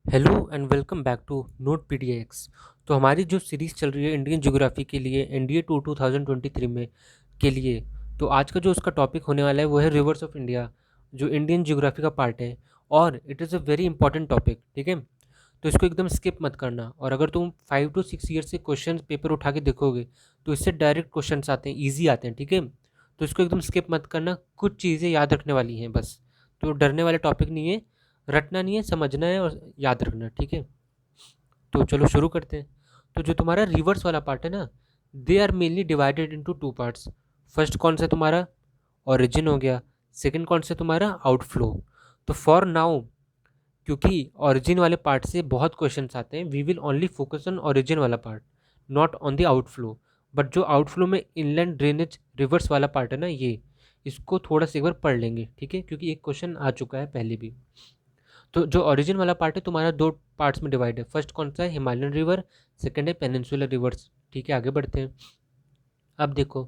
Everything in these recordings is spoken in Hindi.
Hello and welcome back to Note PDX. तो हमारी जो सीरीज़ चल रही है इंडियन ज्योग्राफी के लिए एनडीए 2023 में के लिए। तो आज का जो उसका टॉपिक होने वाला है वो है रिवर्स ऑफ इंडिया, जो इंडियन ज्योग्राफी का पार्ट है। और it is a very important topic, ठीक है। तो इसको एकदम स्किप मत करना। और अगर तुम 5 to 6 ईयर से क्वेश्चन पेपर उठा के देखोगे तो इससे डायरेक्ट क्वेश्चन आते हैं, ईजी आते हैं, ठीक है। तो इसको एकदम स्किप मत करना, कुछ चीज़ें याद रखने वाली हैं बस। तो डरने वाले टॉपिक नहीं है, रटना नहीं है, समझना है और याद रखना है, ठीक है। तो चलो शुरू करते हैं। तो जो तुम्हारा रिवर्स वाला पार्ट है ना, they are mainly divided into two parts. First कौन सा तुम्हारा ओरिजिन हो गया, सेकंड कौन सा तुम्हारा आउटफ्लो। तो फॉर नाउ, क्योंकि ओरिजिन वाले पार्ट से बहुत क्वेश्चंस आते हैं, we will only focus on origin वाला part, not on the outflow. But जो आउटफ्लो में इनलैंड ड्रेनेज रिवर्स वाला पार्ट है ना, ये इसको थोड़ा सा एक बार पढ़ लेंगे, ठीक है, क्योंकि एक क्वेश्चन आ चुका है पहले भी। तो जो ओरिजिन वाला पार्ट है तुम्हारा दो पार्ट्स में डिवाइड है। फर्स्ट कौन सा है, हिमालयन रिवर। सेकंड है पेनिनसुलर रिवर्स, ठीक है। आगे बढ़ते हैं। अब देखो,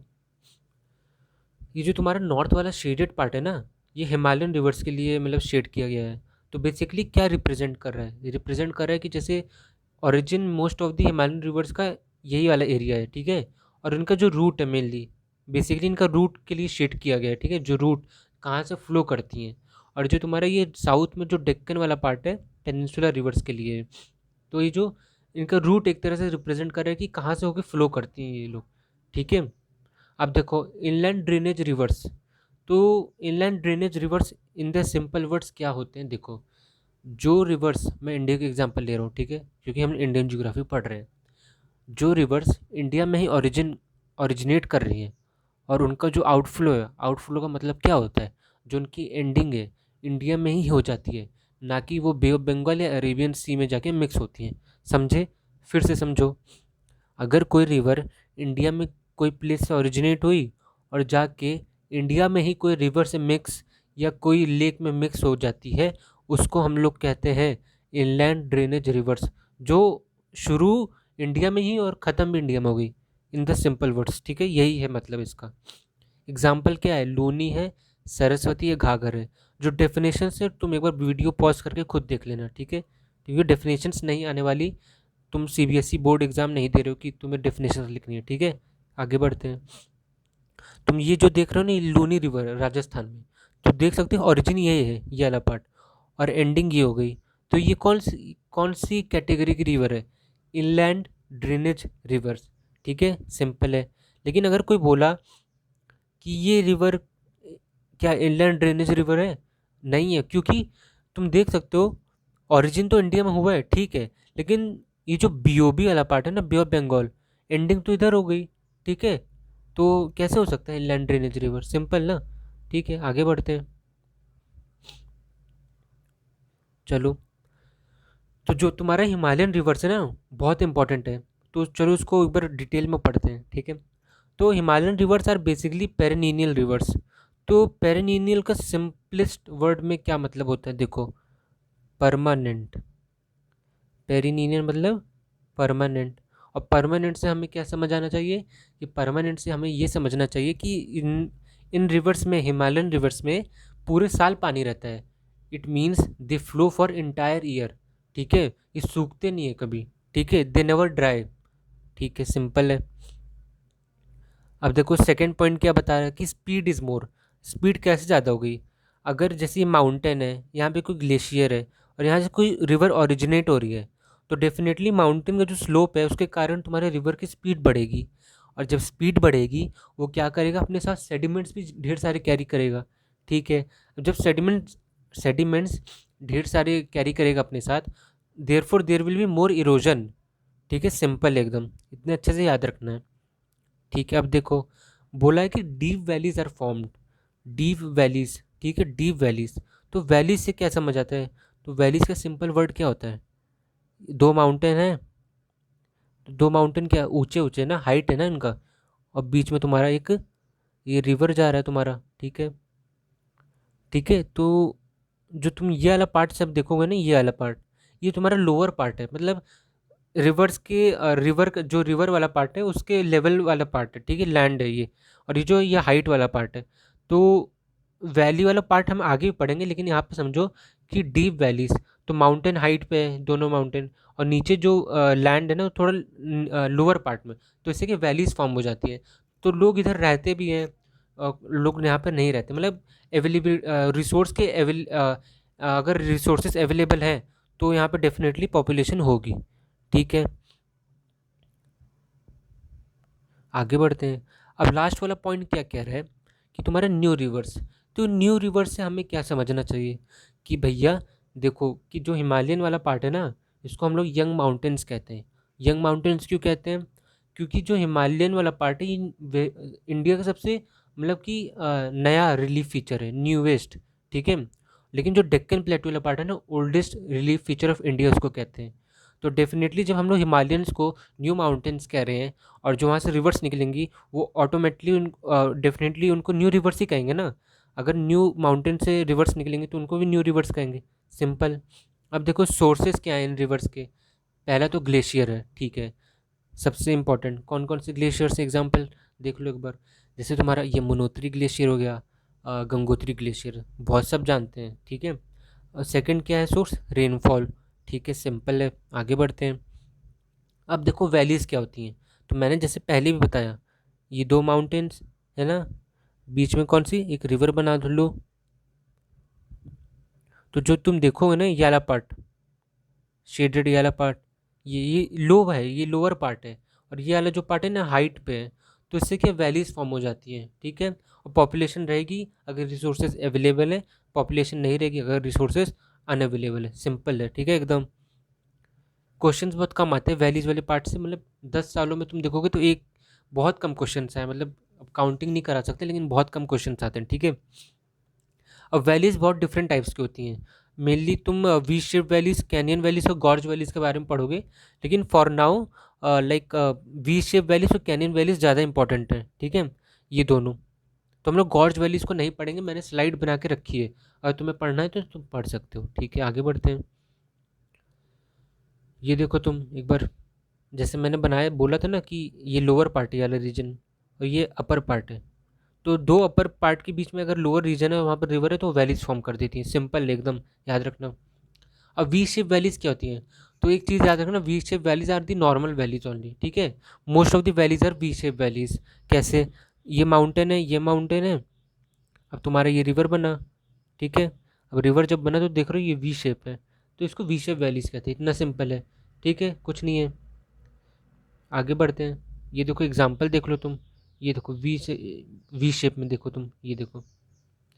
ये जो तुम्हारा नॉर्थ वाला शेडेड पार्ट है ना, ये हिमालयन रिवर्स के लिए मतलब शेड किया गया है। तो बेसिकली क्या रिप्रेजेंट कर रहा है, ये रिप्रेजेंट कर रहा है कि जैसे origin most of the Himalayan reverse का यही वाला एरिया है, ठीक है। और इनका जो रूट है मेनली, बेसिकली इनका रूट के लिए शेड किया गया है, ठीक है, जो रूट कहाँ से फ्लो करती हैं। और जो तुम्हारा ये साउथ में जो डेक्कन वाला पार्ट है, पेनिनसुलर रिवर्स के लिए। तो ये जो इनका रूट एक तरह से रिप्रेजेंट कर रहा है कि कहाँ से होकर फ्लो करती हैं ये लोग, ठीक है। अब देखो इनलैंड ड्रेनेज रिवर्स। तो inland drainage reverse in the simple words क्या होते हैं, देखो। जो रिवर्स, मैं इंडिया के एग्जांपल ले रहा हूँ, ठीक है, क्योंकि हम इंडियन ज्योग्राफी पढ़ रहे हैं। जो रिवर्स इंडिया में ही ओरिजिनेट कर रही हैं और उनका जो आउटफ्लो है, आउटफ्लो का मतलब क्या होता है, जो उनकी एंडिंग है इंडिया में ही हो जाती है, ना कि वो बे ऑफ बंगाल या अरेबियन सी में जाके मिक्स होती हैं। समझे? फिर से समझो। अगर कोई रिवर इंडिया में कोई प्लेस से ओरिजिनेट हुई और जाके इंडिया में ही कोई रिवर से मिक्स या कोई लेक में मिक्स हो जाती है, उसको हम लोग कहते हैं इनलैंड ड्रेनेज रिवर्स, जो शुरू इंडिया में ही और ख़त्म भी इंडिया में हो गई। इन द सिंपल वर्ड्स, ठीक है, यही है मतलब इसका। एग्जाम्पल क्या है, लूनी है, सरस्वती है, घाघर है। जो डेफिनेशन है तुम एक बार वीडियो पॉज करके खुद देख लेना, ठीक है, क्योंकि डेफिनेशंस नहीं आने वाली। तुम सीबीएसई बोर्ड एग्जाम नहीं दे रहे हो कि तुम्हें डेफिनेशन लिखनी है, ठीक है। आगे बढ़ते हैं। तुम ये जो देख रहे हो ना, ये लूनी रिवर है राजस्थान में। तो देख सकते हो ओरिजिन ये है, ये वाला पार्ट, और एंडिंग ये हो गई। तो ये कौन सी कैटेगरी की रिवर है, इनलैंड ड्रेनेज रिवर्स, ठीक है, सिंपल है। लेकिन अगर कोई बोला कि ये रिवर क्या इनलैंड ड्रेनेज रिवर है, नहीं है, क्योंकि तुम देख सकते हो ओरिजिन तो इंडिया में हुआ है, ठीक है, लेकिन ये जो बीओबी वाला पार्ट है ना, बे ऑफ बंगाल, एंडिंग तो इधर हो गई, ठीक है। तो कैसे हो सकता है इनलैंड ड्रेनेज रिवर, सिंपल ना। ठीक है, आगे बढ़ते हैं। चलो, तो जो तुम्हारा हिमालयन रिवर्स है ना, बहुत इंपॉर्टेंट है। तो चलो उसको एक बार डिटेल में पढ़ते हैं, ठीक है। तो Himalayan rivers are basically perennial rivers. तो पेरिनीनियल का सिंपलेस्ट वर्ड में क्या मतलब होता है, देखो, परमानेंट। पेरिनीनियल मतलब परमानेंट। और परमानेंट से हमें क्या समझ आना चाहिए, कि परमानेंट से हमें ये समझना चाहिए कि इन इन रिवर्स में, हिमालयन रिवर्स में पूरे साल पानी रहता है। It means they flow for entire year, ठीक है, ये सूखते नहीं है कभी, ठीक है, दे नेवर ड्राई, ठीक है, सिंपल है। अब देखो सेकंड पॉइंट क्या बता रहा है, कि स्पीड इज़ मोर। स्पीड कैसे ज़्यादा हो गई, अगर जैसे ये माउंटेन है, यहाँ पे कोई ग्लेशियर है और यहाँ से कोई रिवर ओरिजिनेट हो रही है, तो डेफिनेटली माउंटेन का जो स्लोप है उसके कारण तुम्हारे रिवर की स्पीड बढ़ेगी। और जब स्पीड बढ़ेगी, वो क्या करेगा, अपने साथ सेडिमेंट्स भी ढेर सारे कैरी करेगा, ठीक है। जब सेडिमेंट्स ढेर सारे कैरी करेगा अपने साथ, there will be more erosion, ठीक है, सिंपल एकदम, इतने अच्छे से याद रखना है, ठीक है। अब देखो, बोला है कि deep valleys are formed, deep valleys, ठीक है, डीप वैलीज। तो वैलीज से क्या समझ आता है, तो वैलीज का सिंपल वर्ड क्या होता है, दो माउंटेन है, तो दो माउंटेन क्या ऊंचे ऊंचे ना, हाइट है ना इनका, और बीच में तुम्हारा एक ये रिवर जा रहा है तुम्हारा, ठीक है, ठीक है। तो जो तुम ये वाला पार्ट सब देखोगे ना, ये वाला पार्ट, ये तुम्हारा लोअर पार्ट है, मतलब रिवर्स के रिवर का जो रिवर वाला पार्ट है उसके लेवल वाला पार्ट है, ठीक है, लैंड है ये। और ये जो ये हाइट वाला पार्ट है। तो वैली वाला पार्ट हम आगे भी पढ़ेंगे, लेकिन यहाँ पे समझो कि डीप वैलीज, तो माउंटेन हाइट पे है दोनों माउंटेन, और नीचे जो लैंड है ना वो थोड़ा लोअर पार्ट में, तो इससे कि वैलीज फॉर्म हो जाती है। तो लोग इधर रहते भी हैं, लोग यहाँ पे नहीं रहते, मतलब अवेलेबल रिसोर्स के अगर रिसोर्सेज अवेलेबल हैं तो यहाँ पे डेफिनेटली पॉपुलेशन होगी। ठीक है, आगे बढ़ते हैं। अब लास्ट वाला पॉइंट क्या कह रहा है कि तुम्हारे न्यू रिवर्स, तो न्यू रिवर्स से हमें क्या समझना चाहिए कि भैया देखो कि जो हिमालयन वाला पार्ट है ना, इसको हम लोग यंग माउंटेन्स कहते हैं। यंग माउंटेन्स क्यों कहते हैं? क्योंकि जो हिमालयन वाला पार्ट है ये इंडिया का सबसे मतलब कि नया रिलीफ फीचर है, न्यूएस्ट। ठीक है, लेकिन जो डेक्कन प्लेटू वाला पार्ट है ना, oldest relief feature of India उसको कहते हैं। तो डेफिनेटली जब हम लोग हिमालयंस को न्यू माउंटेन्स कह रहे हैं और जो वहाँ से रिवर्स निकलेंगी वो ऑटोमेटिकली डेफिनेटली उनको न्यू रिवर्स ही कहेंगे ना। अगर न्यू माउंटेन से रिवर्स निकलेंगे तो उनको भी न्यू रिवर्स कहेंगे, सिंपल। अब देखो सोर्सेज क्या हैं इन रिवर्स के। पहला तो ग्लेशियर है, ठीक है, सबसे इंपॉर्टेंट। कौन कौन से ग्लेशियर से एग्जांपल देख लो एक बार। जैसे तुम्हारा ये मनोत्री ग्लेशियर हो गया, गंगोत्री ग्लेशियर, बहुत सब जानते हैं। ठीक है, और सेकंड क्या है सोर्स? रेनफॉल। ठीक है, सिंपल है, आगे बढ़ते हैं। अब देखो वैलीज़ क्या होती हैं, तो मैंने जैसे पहले भी बताया, ये दो माउंटेन्स है ना, बीच में कौन सी एक रिवर बना दो लो, तो जो तुम देखोगे ना ये वाला पार्ट, शेडेड ये वाला पार्ट, ये लो है, ये लोअर पार्ट है, और ये वाला जो पार्ट है ना हाइट पे है। तो इससे क्या वैलीज फॉर्म हो जाती है। ठीक है, और पॉपुलेशन रहेगी अगर रिसोर्सेज अवेलेबल है, पॉपुलेशन नहीं रहेगी अगर रिसोर्सेज अनअवेलेबल है, सिंपल है। ठीक है एकदम। क्वेश्चंस बहुत कम आते हैं वैलीज वाले पार्ट से, मतलब 10 सालों में तुम देखोगे तो एक बहुत कम क्वेश्चंस आए, मतलब अब काउंटिंग नहीं करा सकते लेकिन बहुत कम क्वेश्चंस आते हैं। ठीक है, अब वैलीज बहुत डिफरेंट टाइप्स की होती हैं। मेनली तुम we shape valleys, canyon valleys और गॉर्ज वैलीज के बारे में पढ़ोगे, लेकिन for now like we shape valleys और कैनियन वैलीज ज़्यादा इंपॉर्टेंट है। ठीक है, ये दोनों। तो हम लोग गॉर्ज वैलीज को नहीं पढ़ेंगे, मैंने स्लाइड बना के रखी है, अगर तुम्हें पढ़ना है तो तुम पढ़ सकते हो। ठीक है, आगे बढ़ते हैं। ये देखो तुम एक बार, जैसे मैंने बनाया बोला था ना कि ये लोअर पार्ट है वाला रीजन और ये अपर पार्ट है, तो दो अपर पार्ट के बीच में अगर लोअर रीजन है वहाँ पर रिवर है तो वैलीज फॉर्म कर देती हैं, सिंपल एकदम, याद रखना। अब वी शेप वैलीज क्या होती हैं? तो एक चीज़ याद रखना, V shape valleys are the normal valleys only. ठीक है, most of the valleys are V shape valleys. कैसे? ये माउंटेन है, ये माउंटेन है, अब तुम्हारा ये रिवर बना। ठीक है, अब रिवर जब बना तो देख रहे हो ये वी शेप है, तो इसको वी शेप वैलीज कहते हैं, इतना सिंपल है। ठीक है, कुछ नहीं है, आगे बढ़ते हैं। ये देखो एग्जाम्पल देख लो तुम, ये देखो वी शेप में देखो तुम, ये देखो,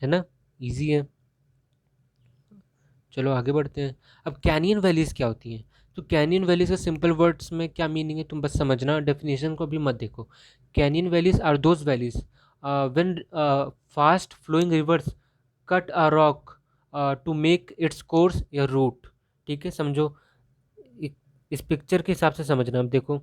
है ना, इजी है। चलो आगे बढ़ते हैं। अब कैनियन वैलीज क्या होती हैं? तो कैनियन वैलीज का सिंपल वर्ड्स में क्या मीनिंग है तुम बस समझना, डेफिनेशन को भी मत देखो। Canyon valleys are those valleys when fast flowing rivers cut a rock to make its course या रूट। ठीक है, समझो, इस पिक्चर के हिसाब से समझना। अब देखो,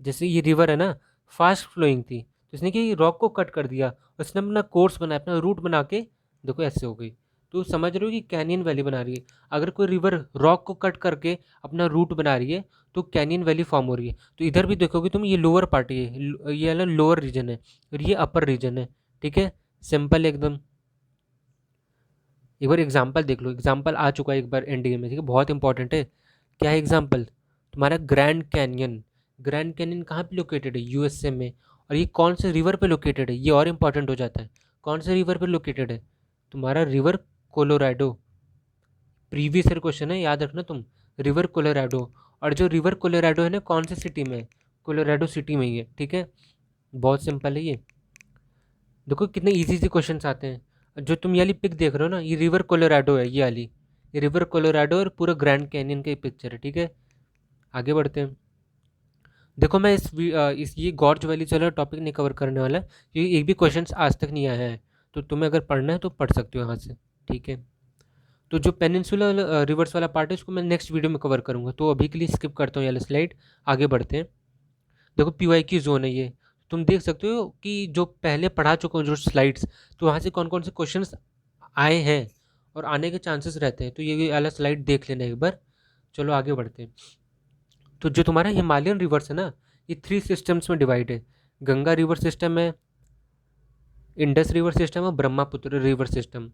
जैसे ये रिवर है ना, फास्ट फ्लोइंग थी, तो इसने कि रॉक को कट कर दिया, उसने अपना कोर्स बनाया, अपना रूट बना के, देखो ऐसे हो गई। तो समझ रहे हो कि कैनियन वैली बना रही है। अगर कोई रिवर रॉक को कट करके अपना रूट बना रही है तो कैनियन वैली फॉर्म हो रही है। तो इधर भी देखोगे तुम, ये लोअर पार्ट है, ये वाला लोअर रीजन है और ये अपर रीजन है। ठीक है, सिंपल एकदम। एक बार एग्जाम्पल देख लो, एग्जाम्पल आ चुका है एक बार एनडीए में, ठीक है, बहुत इंपॉर्टेंट है। क्या है एग्जाम्पल? तुम्हारा ग्रैंड कैनियन। ग्रैंड कैनियन कहाँ पे लोकेटेड है? यूएसए में। और ये कौन से रिवर पे लोकेटेड है? ये और इंपॉर्टेंट हो जाता है, कौन से रिवर पे लोकेटेड है? तुम्हारा river Colorado. Previous year question है, याद रखना तुम, रिवर कोलोराडो। और जो रिवर कोलोराडो है ना, कौन सी सिटी में है? कोलोराडो सिटी में ही है। ठीक है, बहुत सिंपल है ये। देखो कितने इजी इजी क्वेश्चंस आते हैं। जो तुम ये वाली पिक देख रहे हो ना, ये रिवर कोलोराडो है, ये वाली, ये रिवर कोलोराडो और पूरा ग्रैंड कैनियन का पिक्चर है। ठीक है, आगे बढ़ते हैं। देखो मैं इस ये गॉर्ज वैली चलो टॉपिक नहीं कवर करने वाला, क्योंकि एक भी क्वेश्चंस आज तक नहीं आया है, तो तुम्हें अगर पढ़ना है तो पढ़ सकते हो यहाँ से। ठीक है, तो जो पेनिनसुला रिवर्स वाला पार्ट है उसको मैं नेक्स्ट वीडियो में कवर करूँगा, तो अभी के लिए स्किप करता हूँ ये वाला स्लाइड, आगे बढ़ते हैं। देखो पीवाई की जोन है ये, तुम देख सकते हो कि जो पहले पढ़ा चुका हूँ जो स्लाइड्स, तो वहाँ से कौन कौन से क्वेश्चंस आए हैं और आने के चांसेस रहते हैं, तो ये वाला स्लाइड देख लेना एक बार। चलो आगे बढ़ते हैं। तो जो तुम्हारा हिमालयन रिवर्स है ना, ये 3 सिस्टम्स में डिवाइड है। गंगा रिवर सिस्टम है, इंडस रिवर सिस्टम और ब्रह्मपुत्र रिवर सिस्टम।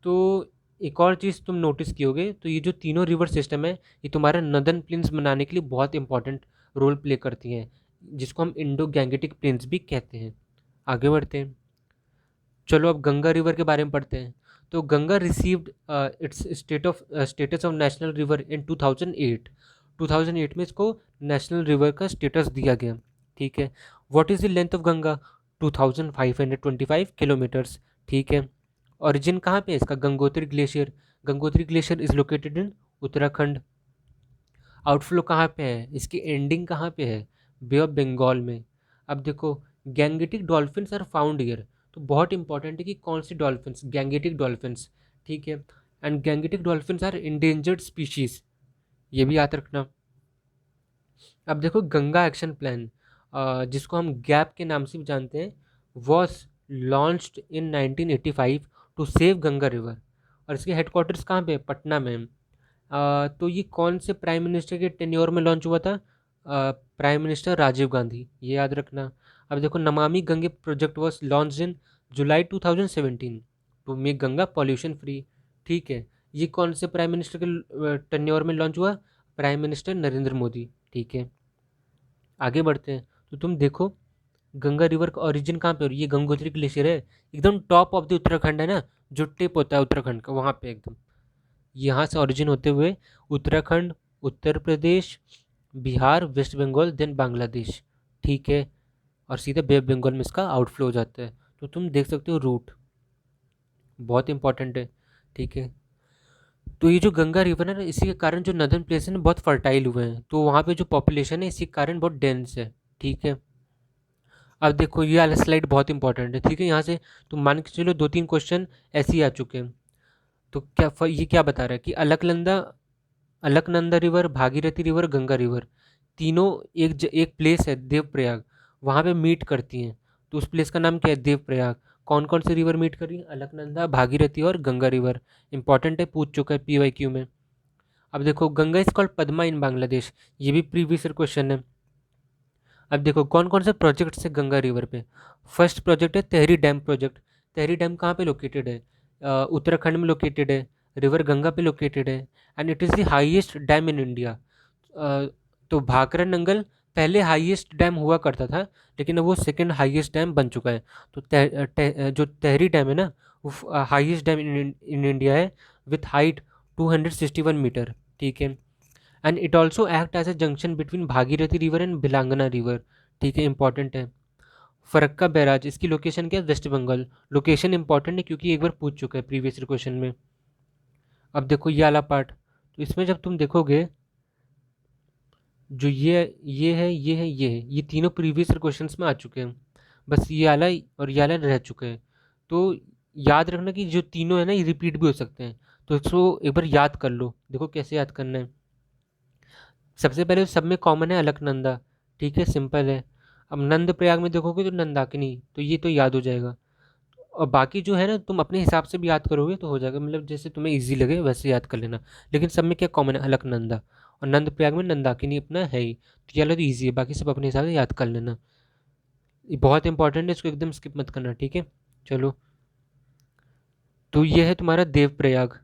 तो एक और चीज़ तुम नोटिस कियोगे, तो ये जो तीनों रिवर सिस्टम है ये तुम्हारा नदर्न प्लेन्स बनाने के लिए बहुत इंपॉर्टेंट रोल प्ले करती हैं, जिसको हम इंडो गैंगेटिक प्लेन्स भी कहते हैं। आगे बढ़ते हैं। चलो अब गंगा रिवर के बारे में पढ़ते हैं। तो Ganga received it's status of national river in 2008। 2008 में इसको नेशनल रिवर का स्टेटस दिया गया। ठीक है। What is the length of Ganga? 2525 kilometres. ठीक है। ओरिजिन कहाँ पे है इसका? Gangotri glacier. Gangotri glacier is located in Uttarakhand. Outflow कहाँ पे है? इसकी एंडिंग कहाँ पे है? बे ऑफ बंगाल में। अब देखो, Gangetic dolphins are found here. तो बहुत इंपॉर्टेंट है कि कौन सी डॉल्फिन्स? Gangetic dolphins. ठीक है। एंड Gangetic dolphins are endangered species, ये भी याद रखना। अब देखो, गंगा एक्शन प्लान, जिसको हम गैप के नाम से भी जानते हैं, was launched in 1985 to save Ganga river. और इसके हेडक्वार्टर्स कहाँ पे? पटना में। तो ये कौन से प्राइम मिनिस्टर के टेन्योर में लॉन्च हुआ था? प्राइम मिनिस्टर राजीव गांधी, ये याद रखना। अब देखो, Namami Gange project was launch in July 2017 to make Ganga pollution free. ठीक है। ये कौन से प्राइम मिनिस्टर के टेन्योर में लॉन्च हुआ? Prime minister Narendra Modi. ठीक है। आगे बढ़ते हैं। तो तुम देखो, गंगा रिवर का ओरिजिन कहाँ पे हो रही है? ये गंगोत्री ग्लेशियर है, एकदम टॉप ऑफ द उत्तराखंड है ना, जो टिप होता है उत्तराखंड का, वहाँ पे एकदम यहाँ से ओरिजिन होते हुए उत्तराखंड, उत्तर प्रदेश, बिहार, वेस्ट बंगाल, देन बांग्लादेश। ठीक है। और सीधे बे ऑफ बंगाल में इसका आउटफ्लो हो जाता है। तो तुम देख सकते हो रूट बहुत इंपॉर्टेंट है। ठीक है। तो ये जो गंगा रिवर है ना, इसी के कारण जो नदर्न प्लेस है ना बहुत फर्टाइल हुए हैं, तो वहाँ पे जो पॉपुलेशन है इसी के कारण बहुत डेंस है। ठीक है। अब देखो, ये वाला स्लाइड बहुत इंपॉर्टेंट है। ठीक है। यहाँ से तुम मान के चलो 2-3 क्वेश्चन ऐसे ही आ चुके हैं। तो ये क्या बता रहा है कि Alaknanda river, Bhagirathi river, Ganga river, तीनों एक प्लेस है देवप्रयाग, वहाँ पे मीट करती हैं। तो उस प्लेस का नाम क्या है? देवप्रयाग। कौन कौन सी रिवर मीट कर रही है? अलकनंदा, भागीरथी और गंगा रिवर। इंपॉर्टेंट है, पूछ चुका है PYQ में। अब देखो, गंगा इज कॉल्ड पद्मा इन बांग्लादेश, ये भी प्रीवियस क्वेश्चन है। अब देखो, कौन कौन से प्रोजेक्ट्स है गंगा रिवर पे? फर्स्ट प्रोजेक्ट है Tehri dam project. Tehri dam कहाँ पे लोकेटेड है? उत्तराखंड में लोकेटेड है, रिवर गंगा पे लोकेटेड है, and it is the highest dam in India. तो भाखरा नंगल पहले हाईएस्ट डैम हुआ करता था, लेकिन अब वो सेकंड हाईएस्ट डैम बन चुका है। तो जो तेहरी डैम है ना, वो हाईएस्ट डैम इन इंडिया है, विथ हाइट 261 मीटर। ठीक है। And it also act as a junction between Bhagirathi river and Bilangana river. ठीक है। इंपॉर्टेंट है। फरक्का बैराज, इसकी लोकेशन क्या है? वेस्ट बंगाल। लोकेशन इंपॉर्टेंट है क्योंकि एक बार पूछ चुका है प्रीवियस क्वेश्चन में। अब देखो, ये वाला पार्ट, तो इसमें जब तुम देखोगे, जो ये तीनों प्रीवियस क्वेश्चंस में आ चुके हैं। बस ये वाला और ये वाला रह चुके हैं। तो याद रखना कि जो तीनों है ना, ये रिपीट भी हो सकते हैं। तो इसको एक बार याद कर लो। देखो कैसे याद करना है। सबसे पहले सब में कॉमन है अलकनंदा। ठीक है, सिंपल है। अब नंद प्रयाग में देखोगे तो नंदाकिनी, तो ये तो याद हो जाएगा। और बाकी जो है ना, तुम अपने हिसाब से भी याद करोगे तो हो जाएगा, मतलब जैसे तुम्हें इजी लगे वैसे याद कर लेना। लेकिन सब में क्या कॉमन है? अलकनंदा। और नंद प्रयाग में नंदाकिनी अपना है ही, तो ये वाला तो ईजी है, बाकी सब अपने हिसाब से याद कर लेना। ये बहुत इंपॉर्टेंट है, इसको एकदम स्किप मत करना। ठीक है। चलो, तो ये है तुम्हारा देवप्रयाग।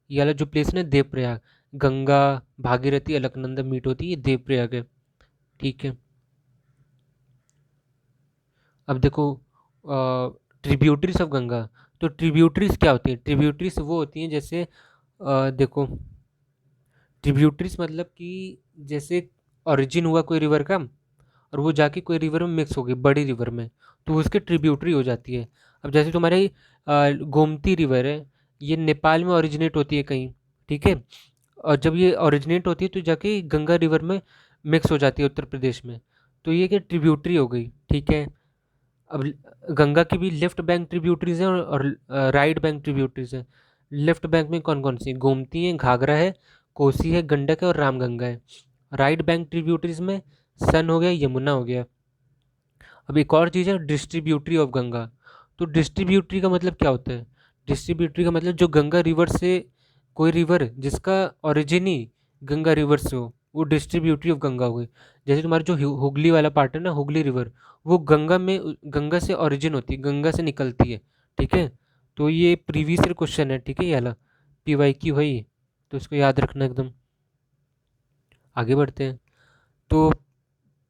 ये वाला जो प्लेस है ना, देवप्रयाग, गंगा, भागीरथी, अलकनंदा मीट होती है, ये देवप्रयाग है। ठीक है। अब देखो, ट्रिब्यूटरीज ऑफ गंगा। तो ट्रिब्यूटरीज क्या होती है? ट्रिब्यूटरीज वो होती हैं जैसे, देखो, ट्रिब्यूटरीज मतलब कि जैसे ओरिजिन हुआ कोई रिवर का, और वो जाके कोई रिवर में मिक्स हो गई, बड़ी रिवर में, तो वो उसकी ट्रिब्यूटरी हो जाती है। अब जैसे तुम्हारे गोमती रिवर है, ये नेपाल में ओरिजिनेट होती है कहीं। ठीक है। और जब ये ओरिजिनेट होती है तो जाके गंगा रिवर में मिक्स हो जाती है उत्तर प्रदेश में, तो ये क्या ट्रिब्यूटरी हो गई। ठीक है। अब गंगा की भी लेफ्ट बैंक ट्रिब्यूटरीज हैं और राइट बैंक ट्रिब्यूटरीज हैं। लेफ्ट बैंक में कौन कौन सी? गोमती है, घाघरा है, कोसी है, गंडक है और रामगंगा है। राइट बैंक ट्रिब्यूटरीज में सन हो गया, यमुना हो गया। अब एक और चीज़ है डिस्ट्रीब्यूटरी ऑफ गंगा। तो डिस्ट्रीब्यूटरी का मतलब क्या होता है? डिस्ट्रीब्यूटरी का मतलब जो गंगा रिवर से, कोई रिवर जिसका ओरिजिन ही गंगा रिवर से हो, वो डिस्ट्रीब्यूटरी ऑफ गंगा हुई। जैसे तुम्हारा जो हुगली वाला पार्ट है ना, हुगली रिवर, वो गंगा से ओरिजिन होती है, गंगा से निकलती है। ठीक है, तो ये प्रीवियस ईयर क्वेश्चन है, ठीक है, ये वाला पीवाई की वही, तो इसको याद रखना एकदम। आगे बढ़ते हैं। तो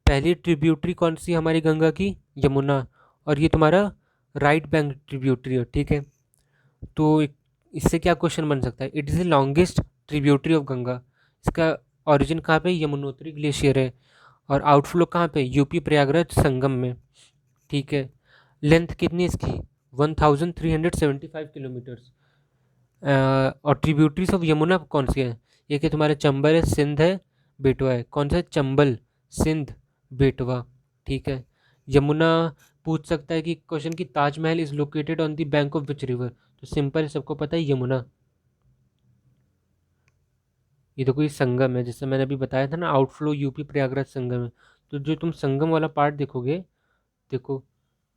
पहली ट्रिब्यूटरी कौन सी है हमारी गंगा की? यमुना। और ये तुम्हारा राइट बैंक ट्रिब्यूटरी है, ठीक है। तो इससे क्या क्वेश्चन बन सकता है? It is the longest tributary of Ganga. इसका ओरिजिन कहाँ पे? यमुनोत्री ग्लेशियर है। और आउटफ्लो कहाँ पे? यूपी प्रयागराज संगम में। ठीक है। लेंथ कितनी है इसकी? 1375 किलोमीटर्स। और ट्रिब्यूटरीज ऑफ यमुना कौन सी है? एक है तुम्हारे चंबल है, सिंध है, बेटवा है। कौन सा है? चंबल, सिंध, बेटवा। ठीक है। यमुना पूछ सकता है कि क्वेश्चन की Taj Mahal is located on the bank of which river? तो सिंपल है, सबको पता है, यमुना। ये तो कोई संगम है, जैसे मैंने अभी बताया था ना, आउटफ्लो यूपी प्रयागराज संगम है। तो जो तुम संगम वाला पार्ट देखोगे, देखो,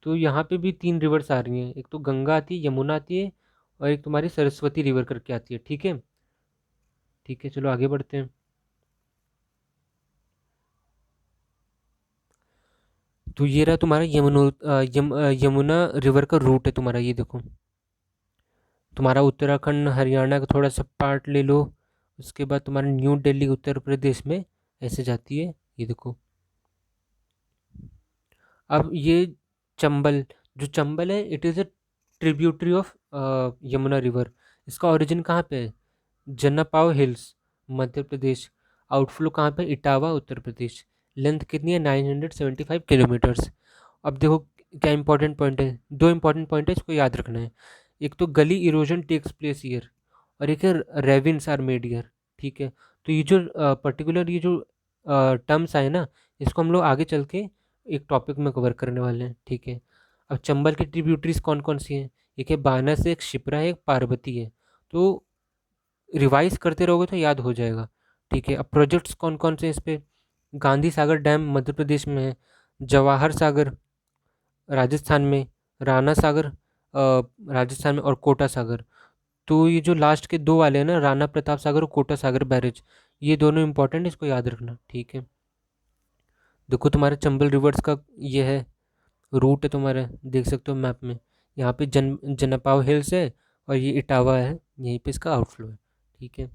तो यहाँ पे भी तीन रिवर्स आ रही हैं। एक तो गंगा आती है, यमुना आती है, और एक तुम्हारी सरस्वती रिवर करके आती है। ठीक है। ठीक है, चलो आगे बढ़ते हैं। तो ये रहा तुम्हारा यमुना रिवर का रूट है तुम्हारा, ये देखो। तुम्हारा उत्तराखंड हरियाणा का थोड़ा सा पार्ट ले लो, उसके बाद तुम्हारा न्यू दिल्ली उत्तर प्रदेश में ऐसे जाती है, ये देखो। अब ये चंबल, जो चंबल है, it is a tributary of Yamuna river. इसका ओरिजिन कहाँ पे है? जन्नापाव हिल्स, मध्य प्रदेश। आउटफ्लो कहाँ पे? इटावा, उत्तर प्रदेश। लेंथ कितनी है? 975 किलोमीटर्स। अब देखो क्या इंपॉर्टेंट पॉइंट है, दो इंपॉर्टेंट पॉइंट है, इसको याद रखना है। एक तो गली इरोजन टेक्स प्लेस ईयर, और एक है रेविन्स आर मेड ईयर। ठीक है। तो ये जो पर्टिकुलर ये जो टर्म्स आए ना, इसको हम लोग आगे चल के एक टॉपिक में कवर करने वाले हैं। ठीक है। अब चंबल की ट्रिब्यूटरीज कौन कौन सी हैं? एक है बानस है, एक शिप्रा है, एक पार्वती है। तो रिवाइज करते रहोगे तो याद हो जाएगा। ठीक है। अब प्रोजेक्ट्स कौन कौन से हैं इस पे? गांधी सागर डैम मध्य प्रदेश में है, जवाहर सागर राजस्थान में, राणा सागर राजस्थान में, और कोटा सागर। तो ये जो लास्ट के दो वाले हैं ना, राणा प्रताप सागर और कोटा सागर बैरेज, ये दोनों इंपॉर्टेंट, इसको याद रखना। ठीक है। देखो तुम्हारे चंबल रिवर्स का ये है रूट है तुम्हारा, देख सकते हो मैप में। यहाँ पे जनपाव हिल्स है, और ये इटावा है, यहीं पे इसका आउटफ्लो है। ठीक है।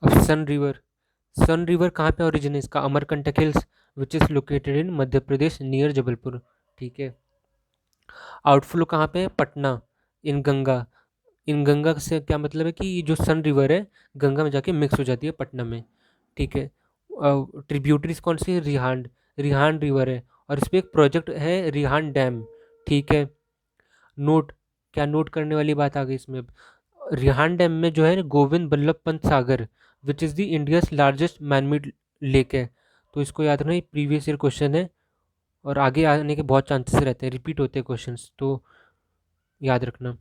अब सन रिवर कहाँ पे ओरिजिन है इसका? Amarkantak hills, which is located in Madhya Pradesh near Jabalpur. ठीक है। आउटफ्लो कहाँ पे है? पटना, इन गंगा। इन गंगा से क्या मतलब है कि ये जो सन रिवर है, गंगा में जाके मिक्स हो जाती है पटना में। ठीक है। ट्रिब्यूटरीज कौन सी है? रिहांड, रिहांड रिवर है, और इस पर एक प्रोजेक्ट है, रिहांड डैम। ठीक है। नोट, क्या नोट करने वाली बात आ गई इसमें? रिहांड डैम में जो है Govind Ballabh Pant Sagar, which is the India's largest manmade lake है। तो इसको याद रखना, ये प्रीवियस ईयर क्वेश्चन है, और आगे आने के बहुत चांसेस रहते हैं, रिपीट होते हैं क्वेश्चंस, तो याद रखना।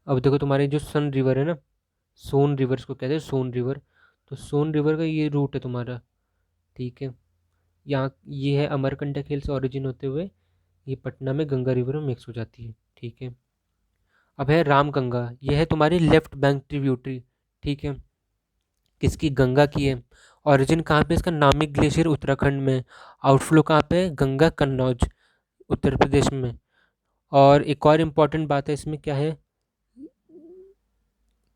अब देखो तुम्हारे जो सन रिवर है ना, सोन रिवर को कहते हैं, सोन रिवर। तो सोन रिवर का ये रूट है तुम्हारा। ठीक है। यहाँ ये है अमरकंटक हिल से ओरिजिन होते हुए ये पटना में गंगा रिवर में मिक्स हो जाती है। ठीक है। अब है रामगंगा, यह है तुम्हारी लेफ्ट बैंक ट्रिब्यूटरी। ठीक है। किसकी? गंगा की है। ओरिजिन कहाँ पे इसका? नामिक ग्लेशियर उत्तराखंड में। आउटफ्लो कहाँ पे है? गंगा कन्नौज, उत्तर प्रदेश में। और एक और इम्पॉर्टेंट बात है इसमें, क्या है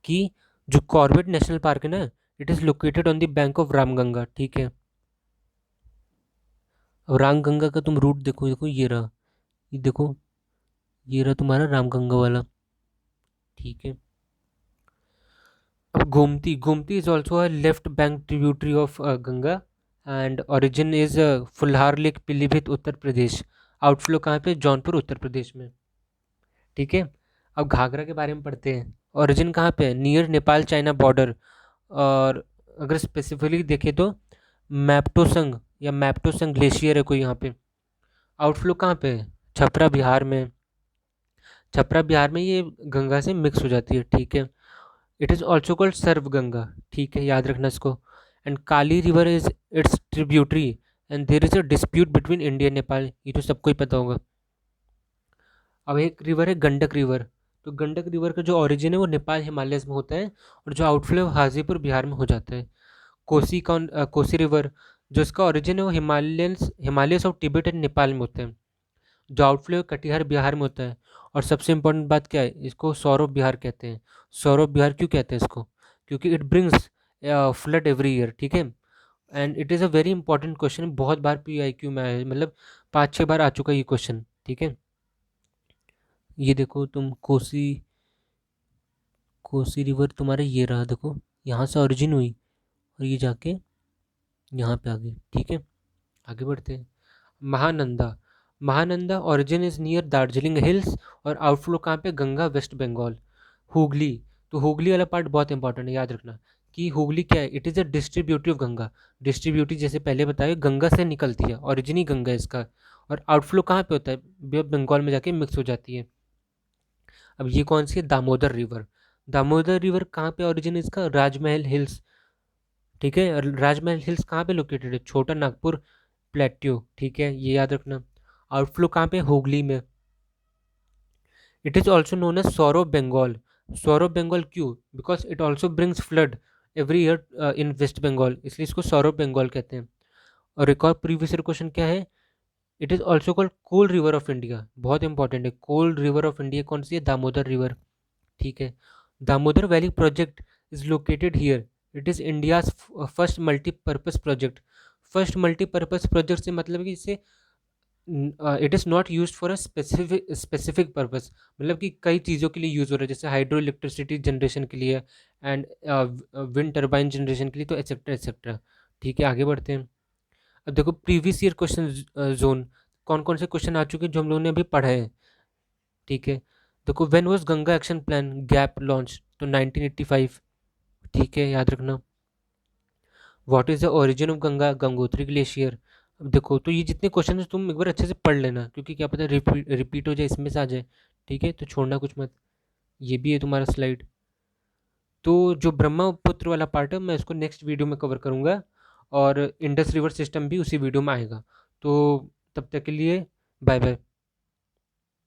कि जो कॉर्बेट नेशनल पार्क है ना, it is located on the bank of Ramganga. ठीक है। अब रामगंगा का तुम रूट देखो, देखो ये रहा, ये देखो, ये रहा तुम्हारा रामगंगा वाला। ठीक है। अब Gomti, Gomti is also a left bank tributary of Ganga, and origin is Fulhar lake, Pilibhit, Uttar Pradesh. Outflow कहाँ पे? जौनपुर, उत्तर प्रदेश में। ठीक है। अब घाघरा के बारे में पढ़ते हैं। ओरिजिन कहाँ पे है? Near Nepal China border. और अगर स्पेसिफिकली देखें तो मैप्टोसंग या मैप्टोसंग ग्लेशियर है कोई यहाँ पे। आउटफ्लो कहाँ पे है? छपरा, बिहार में। छपरा बिहार में ये गंगा से मिक्स हो जाती है। ठीक है। इट इज़ ऑल्सो कॉल्ड सर्व गंगा। ठीक है, याद रखना इसको। And Kali river is it's tributary, and there is a dispute between India and Nepal, ये तो सबको ही पता होगा। अब एक रिवर है गंडक रिवर, तो गंडक रिवर का जो ओरिजिन है वो नेपाल हिमालयस में होता है, और जो आउटफ्लो हाजीपुर बिहार में हो जाता है। कोसी रिवर जो इसका ओरिजिन है वो Himalayas of Tibet and Nepal में होते हैं। जो आउटफ्लो कटिहार बिहार में होता है। और सबसे इम्पोर्टेंट बात क्या है, इसको सौरभ बिहार कहते हैं। सौरभ बिहार क्यों कहते हैं इसको? क्योंकि it brings flood every year, ठीक है। And it is a very important question, बहुत बार PIQ में आया है, मतलब 5-6 बार आ चुका है ये क्वेश्चन, ठीक है। ये देखो तुम, कोसी कोसी रिवर तुम्हारा ये रहा, देखो यहाँ से ओरिजिन हुई और ये जाके यहाँ पे आ गई, ठीक है। आगे बढ़ते हैं। Mahananda Mahananda origin is near Darjeeling hills, और आउटफ्लो कहाँ पे? गंगा, वेस्ट बंगाल। हुगली, तो हुगली वाला पार्ट बहुत इंपॉर्टेंट है, याद रखना कि हुगली क्या है, it is a distributive Ganga. Distributive जैसे पहले बताया, गंगा से निकलती है, ओरिजिन ही गंगा है इसका। और आउटफ्लो कहाँ पे होता है? बे ऑफ बंगाल में जाके मिक्स हो जाती है। अब ये कौन सी है? दामोदर रिवर। दामोदर रिवर कहाँ पे ओरिजिन इसका? राजमहल हिल्स, ठीक है। और राजमहल हिल्स कहाँ पे लोकेटेड है? छोटा नागपुर प्लेट्यू, ठीक है, ये याद रखना। आउटफ्लो कहाँ पे? हुगली में। It is also known as sorrow Bengal. Sorrow Bengal क्यों? Because it also brings flood every year in West Bengal, इसलिए इसको सौरव बंगाल कहते हैं। और एक और प्रीवियस ईयर क्वेश्चन क्या है? It is also called cold river of India, बहुत इंपॉर्टेंट है। कोल्ड रिवर ऑफ इंडिया कौन सी है? दामोदर रिवर, ठीक है। Damodar valley project is located here. It is India's first multipurpose project. First multipurpose project से मतलब कि इसे it is not use for a specific purpose, मतलब कि कई चीज़ों के लिए यूज़ हो रहा है, जैसे हाइड्रो इलेक्ट्रिसिटी जनरेशन के लिए, एंड विंड टर्बाइन जनरेशन के लिए, तो एक्सेट्रा एक्सेट्रा, ठीक है। आगे बढ़ते हैं। अब देखो प्रीवियस ईयर क्वेश्चन जोन, कौन कौन से क्वेश्चन आ चुके हैं जो हम लोगों ने अभी पढ़े हैं, ठीक है। देखो when was Ganga action plan gap launch? तो 1985, ठीक है, याद रखना। What is the origin of Ganga? Gangotri glacier. अब देखो, तो ये जितने क्वेश्चन है तुम एक बार अच्छे से पढ़ लेना, क्योंकि क्या पता रिपीट हो जाए, इसमें से आ जाए, ठीक है, तो छोड़ना कुछ मत। ये भी है तुम्हारा स्लाइड। तो जो ब्रह्मपुत्र वाला पार्ट है मैं इसको नेक्स्ट वीडियो में कवर करूँगा, और इंडस रिवर सिस्टम भी उसी वीडियो में आएगा। तो तब तक के लिए बाय बाय।